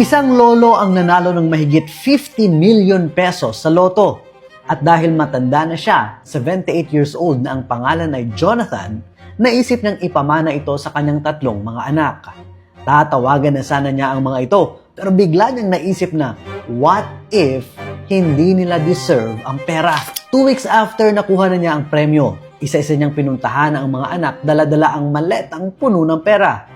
Isang lolo ang nanalo ng mahigit 50 million pesos sa loto. At dahil matanda na siya, 78 years old na ang pangalan ay Jonathan, naisip niyang ipamana ito sa kanyang tatlong mga anak. Tatawagan na sana niya ang mga ito, pero bigla niyang naisip na, what if hindi nila deserve ang pera? 2 weeks after nakuha na niya ang premyo, isa-isa niyang pinuntahan ang mga anak, dala-dala ang maletang puno ng pera.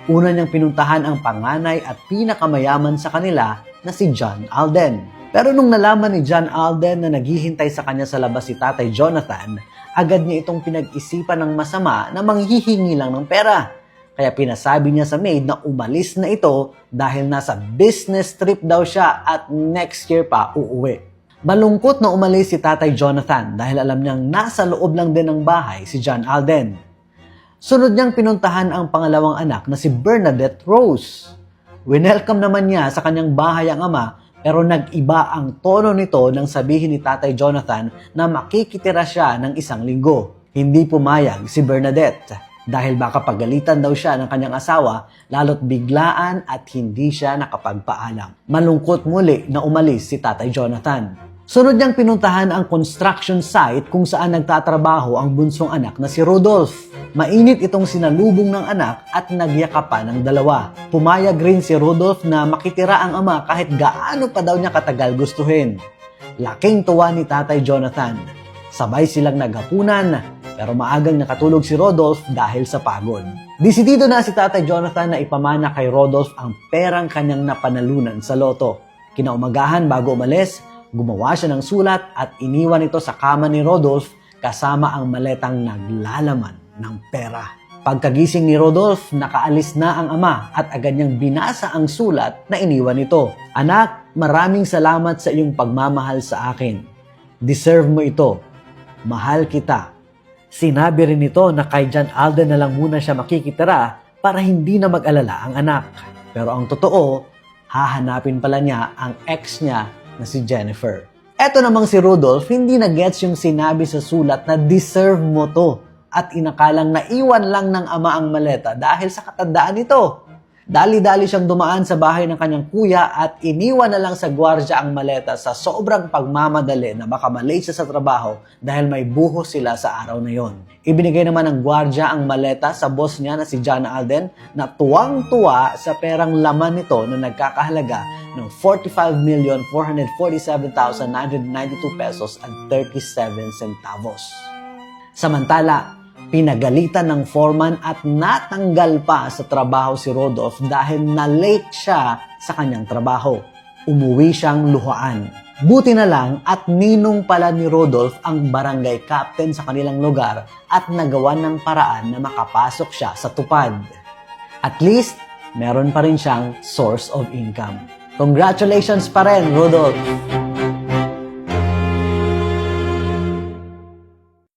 Una niyang pinuntahan ang panganay at pinakamayaman sa kanila na si John Alden. Pero nung nalaman ni John Alden na naghihintay sa kanya sa labas si Tatay Jonathan, agad niya itong pinag-isipan ng masama na manghihingi lang ng pera. Kaya pinasabi niya sa maid na umalis na ito dahil nasa business trip daw siya at next year pa uuwi. Malungkot na umalis si Tatay Jonathan dahil alam niyang nasa loob lang din ng bahay si John Alden. Sunod niyang pinuntahan ang pangalawang anak na si Bernadette Rose. Winelcome naman niya sa kanyang bahay ang ama, pero nag-iba ang tono nito nang sabihin ni Tatay Jonathan na makikitira siya ng 1 linggo. Hindi pumayag si Bernadette dahil baka pagalitan daw siya ng kanyang asawa lalo't biglaan at hindi siya nakapagpaalam. Malungkot muli na umalis si Tatay Jonathan. Sunod niyang pinuntahan ang construction site kung saan nagtatrabaho ang bunsong anak na si Rodolph. Mainit itong sinalubong ng anak at nagyakapan ng dalawa. Pumayag rin si Rodolph na makitira ang ama kahit gaano pa daw niya katagal gustuhin. Laking tuwa ni Tatay Jonathan. Sabay silang naghapunan, pero maagang nakatulog si Rodolph dahil sa pagod. Desidido na si Tatay Jonathan na ipamana kay Rodolph ang perang kanyang napanalunan sa loto. Kinaumagahan bago umalis, gumawa siya ng sulat at iniwan ito sa kama ni Rodolph kasama ang maletang naglalaman ng pera. Pagkagising ni Rodolph, nakaalis na ang ama at agad niyang binasa ang sulat na iniwan nito. Anak, maraming salamat sa iyong pagmamahal sa akin. Deserve mo ito. Mahal kita. Sinabi rin nito na kay John Alden na lang muna siya makikitira para hindi na mag-alala ang anak. Pero ang totoo, hahanapin pala niya ang ex niya na si Jennifer. Eto namang si Rodolph, hindi na-gets yung sinabi sa sulat na deserve mo to at inakalang naiwan lang ng ama ang maleta dahil sa katandaan nito. Dali-dali siyang dumaan sa bahay ng kanyang kuya at iniwan na lang sa gwardya ang maleta sa sobrang pagmamadali na baka malate siya sa trabaho dahil may buhos sila sa araw na yon. Ibinigay naman ng gwardya ang maleta sa boss niya na si John Alden na tuwang-tuwa sa perang laman nito na nagkakahalaga ng 45,447,992 pesos at 37 centavos. Samantala, pinagalitan ng foreman at natanggal pa sa trabaho si Rodolph dahil na-late siya sa kanyang trabaho. Umuwi siyang luhaan. Buti na lang at ninong pala ni Rodolph ang barangay captain sa kanilang lugar at nagawan ng paraan na makapasok siya sa tupad. At least, meron pa rin siyang source of income. Congratulations pa rin, Rodolph!